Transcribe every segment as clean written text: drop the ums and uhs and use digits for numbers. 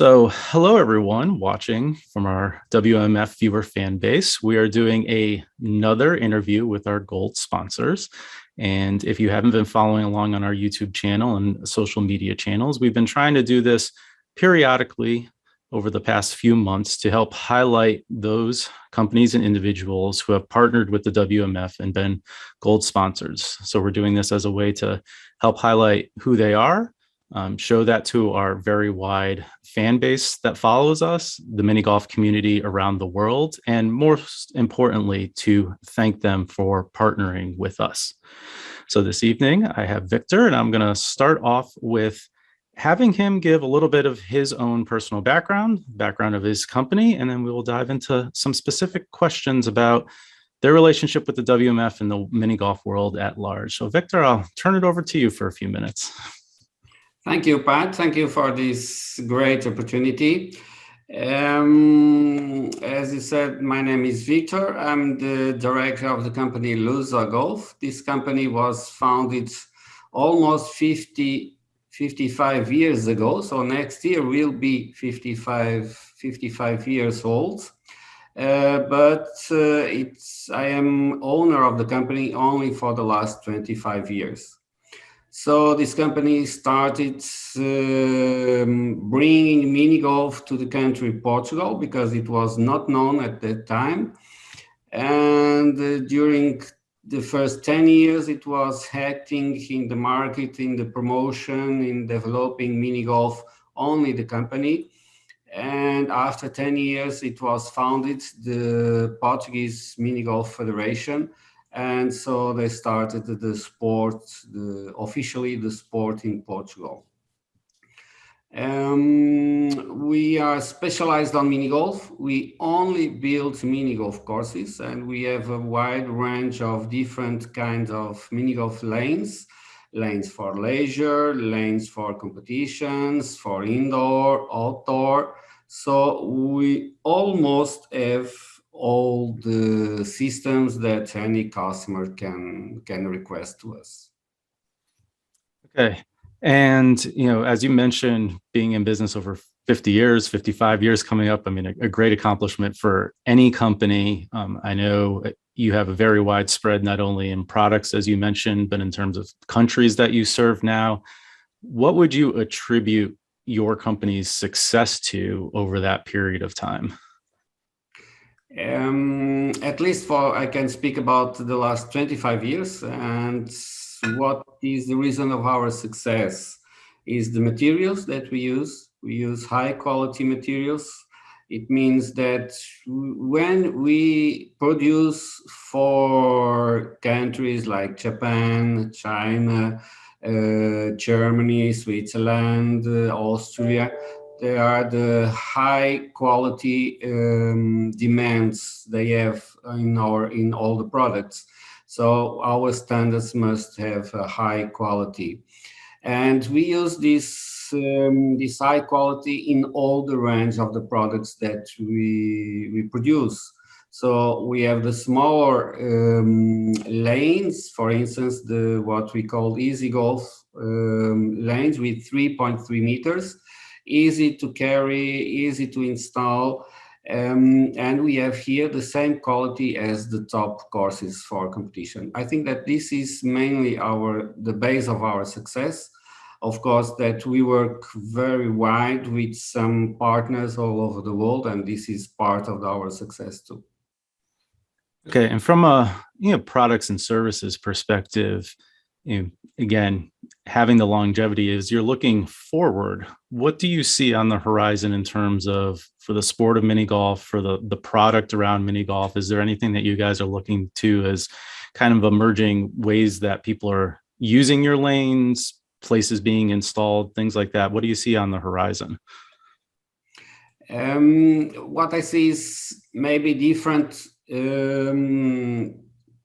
Hello everyone watching from our WMF viewer fan base. We are doing another interview with our gold sponsors. And if you haven't been following along on our YouTube channel and social media channels, we've been trying to do this periodically over the past few months to help highlight those companies and individuals who have partnered with the WMF and been gold sponsors. So we're doing this as a way to help highlight who they are, show that to our very wide fan base that follows us, the mini golf community around the world, and most importantly, to thank them for partnering with us. So this evening, I have Victor, and I'm going to start off with having him give a little bit of his own personal background of his company, and then we will dive into some specific questions about their relationship with the WMF and the mini golf world at large. So Victor, I'll turn it over to you for a few minutes. Thank you, Pat. Thank you for this great opportunity. As you said, my name is Victor. I'm the director of the company Lusa Golf. This company was founded almost 55 years ago. So next year we'll be 55 years old. I am owner of the company only for the last 25 years. So this company started bringing mini golf to the country Portugal because it was not known at that time. And during the first 10 years, it was acting in the market, in the promotion, in developing mini golf, only the company. And after 10 years, it was founded the Portuguese Mini Golf Federation. And so they started the sport, officially the sport in Portugal. We are specialized on mini golf. We only build mini golf courses, and we have a wide range of different kinds of mini golf lanes for leisure, lanes for competitions, for indoor, outdoor. So we almost have all the systems that any customer can request to us. Okay. And, as you mentioned, being in business over 50 years, 55 years coming up, I mean, a great accomplishment for any company. I know you have a very widespread, not only in products, as you mentioned, but in terms of countries that you serve now. What would you attribute your company's success to over that period of time? At least I can speak about the last 25 years, and what is the reason of our success is the materials that we use. We use high quality materials. It means that when we produce for countries like Japan, China, Germany, Switzerland, Austria, there are the high quality demands they have in all the products. So our standards must have a high quality, and we use this high quality in all the range of the products that we produce. So we have the smaller lanes, for instance, what we call easy golf lanes with 3.3 meters. Easy to carry, easy to install, and we have here the same quality as the top courses for competition. I think that this is mainly the base of our success. Of course, that we work very wide with some partners all over the world, and this is part of our success too. Okay, and from a products and services perspective, again, having the longevity, is you're looking forward. What do you see on the horizon in terms of for the sport of mini golf, for the product around mini golf? Is there anything that you guys are looking to as kind of emerging ways that people are using your lanes, places being installed, things like that? What do you see on the horizon? What I see is maybe different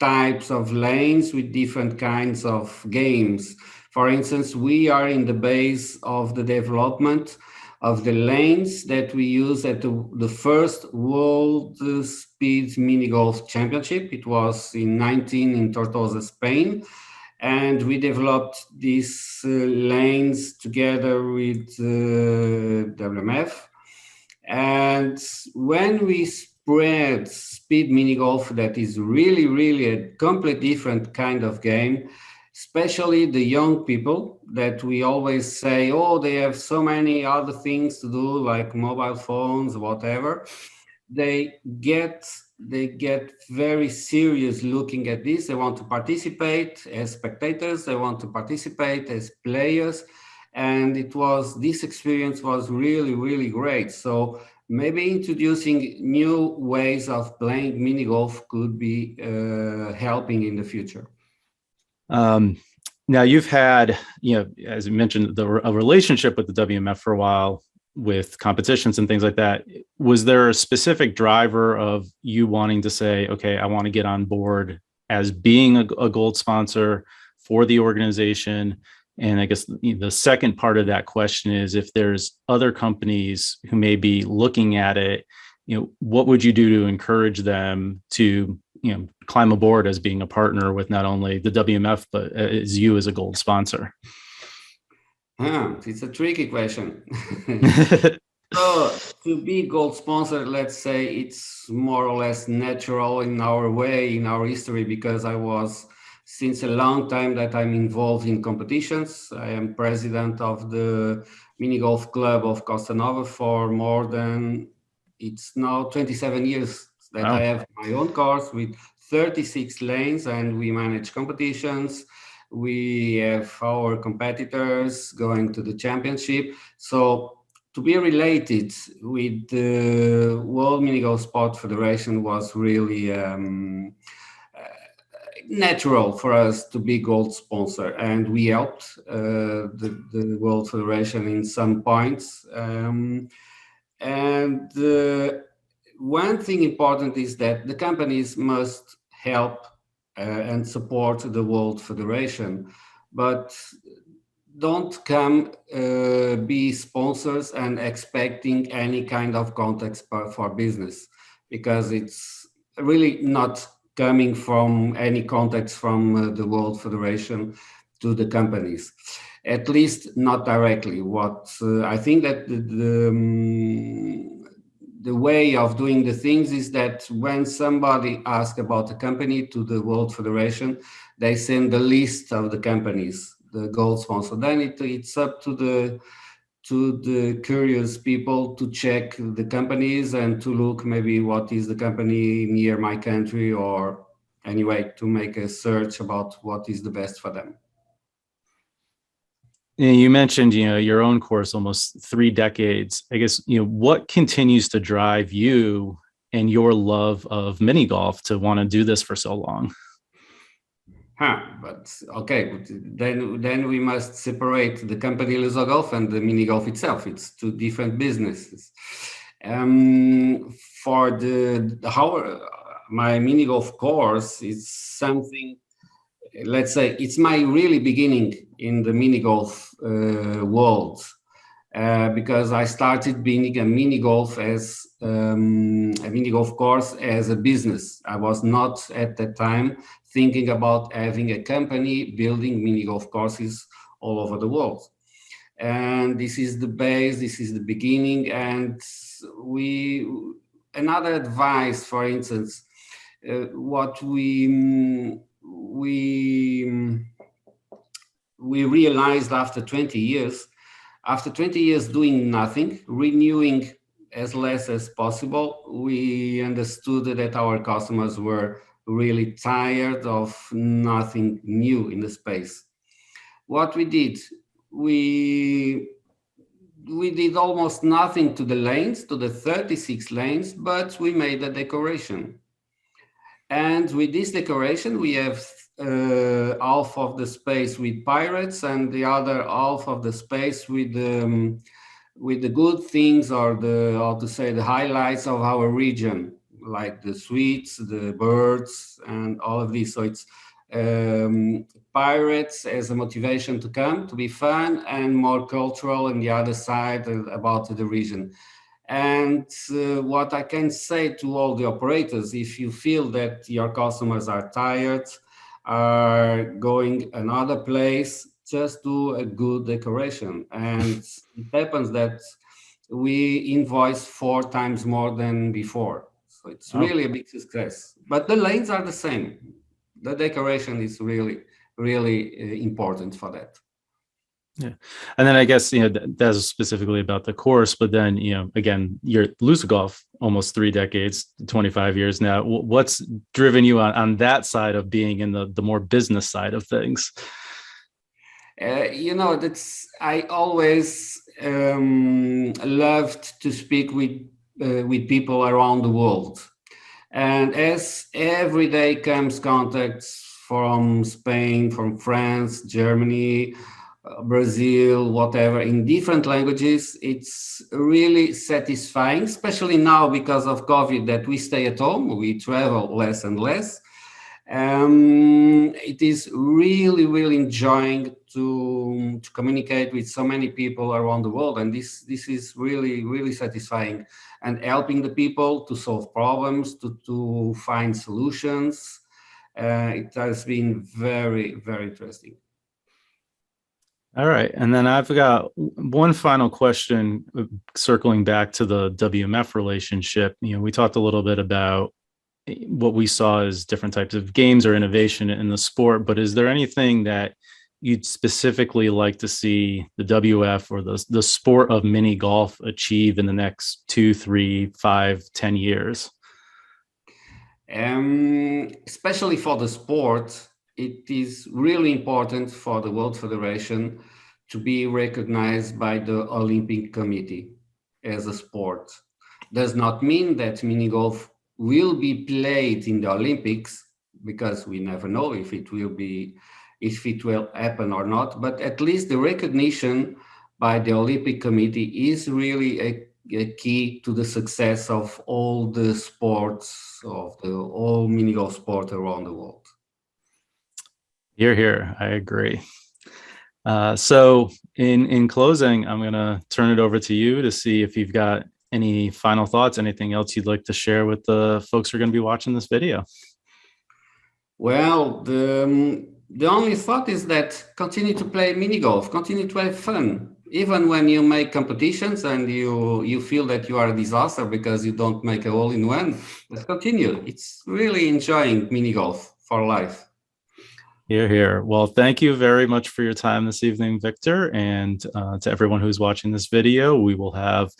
types of lanes with different kinds of games. For instance, we are in the base of the development of the lanes that we use at the first World Speed Mini Golf Championship. It was in Tortosa, Spain. And we developed these lanes together with WMF. And when we spread speed mini golf, that is really, really a completely different kind of game, especially the young people that we always say, oh, they have so many other things to do, like mobile phones, whatever. They get very serious looking at this. They want to participate as spectators. They want to participate as players. And this experience was really, really great. So maybe introducing new ways of playing mini golf could be helping in the future. Now you've had, as you mentioned, a relationship with the WMF for a while with competitions and things like that. Was there a specific driver of you wanting to say, okay, I want to get on board as being a gold sponsor for the organization? And I guess the second part of that question is, if there's other companies who may be looking at it, what would you do to encourage them to, climb aboard as being a partner with not only the WMF, but as you as a gold sponsor? It's a tricky question. So to be gold sponsor, let's say it's more or less natural in our way, in our history, because I was since a long time that I'm involved in competitions. I am president of the mini golf club of Costa Nova for more than, it's now 27 years that Wow. I have my own course with 36 lanes, and we manage competitions. We have our competitors going to the championship. So to be related with the World Mini Golf Sport Federation was really natural for us to be gold sponsor, and we helped the World Federation in some points. And one thing important is that the companies must help and support the World Federation, but don't come be sponsors and expecting any kind of context for business, because it's really not coming from any context from the World Federation to the companies, at least not directly. What I think that the way of doing the things is that when somebody asks about a company to the World Federation, they send the list of the companies, the gold sponsor. Then it's up to the curious people to check the companies and to look maybe what is the company near my country, or anyway, to make a search about what is the best for them. You mentioned, your own course, almost 3 decades. I guess, what continues to drive you and your love of mini golf to want to do this for so long? But okay, then we must separate the company Lusogolf and the mini golf itself. It's 2 different businesses. For my mini golf course is something, let's say, it's my really beginning in the mini golf world, because I started being a mini golf as a mini golf course as a business. I was not at that time thinking about having a company building mini golf courses all over the world. And this is the base, this is the beginning. And another advice, for instance, what we realized after 20 years doing nothing, renewing as less as possible, we understood that our customers were really tired of nothing new in the space. What we did, we did almost nothing to the lanes, to the 36 lanes, but we made a decoration. And with this decoration, we have half of the space with pirates and the other half of the space with the good things, or the highlights of our region, like the sweets, the birds, and all of this. So it's pirates as a motivation to come, to be fun, and more cultural on the other side about the region. And what I can say to all the operators, if you feel that your customers are tired are going another place, just do a good decoration. And it happens that we invoice 4 times more than before. So it's Oh, really a big success. But the lanes are the same. The decoration is really important for that. yeah. And then I guess, that's specifically about the course, but then, again, you're at Lusogolf almost 3 decades, 25 years now. What's driven you on that side of being in the more business side of things? That's I always loved to speak with people around the world, and as every day comes contacts from Spain, from France, Germany, Brazil, whatever, in different languages, it's really satisfying, especially now because of COVID that we stay at home, we travel less and less. It is really enjoying to communicate with so many people around the world, and this is really satisfying, and helping the people to solve problems, to find solutions. It has been very interesting. All right. And then I've got one final question, circling back to the WMF relationship. We talked a little bit about what we saw as different types of games or innovation in the sport, but is there anything that you'd specifically like to see the WF or the sport of mini golf achieve in the next 2, 3, 5, 10 years? Especially for the sport, it is really important for the World Federation to be recognized by the Olympic Committee as a sport. Does not mean that mini golf will be played in the Olympics, because we never know if it will happen or not, but at least the recognition by the Olympic Committee is really a key to the success of all the sports, of the all mini golf sport around the world. Here, I agree. So in closing, I'm going to turn it over to you to see if you've got any final thoughts, anything else you'd like to share with the folks who are going to be watching this video. Well, the only thought is that continue to play mini golf, continue to have fun, even when you make competitions and you feel that you are a disaster because you don't make a hole-in-one. But continue. It's really enjoying mini golf for life. Here. Well, thank you very much for your time this evening, Victor. And to everyone who's watching this video, we will have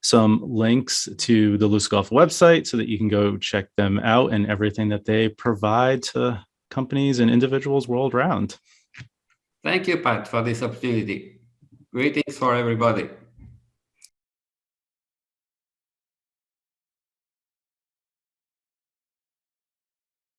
some links to the Lusogolf website so that you can go check them out and everything that they provide to companies and individuals world round. Thank you, Pat, for this opportunity. Greetings for everybody.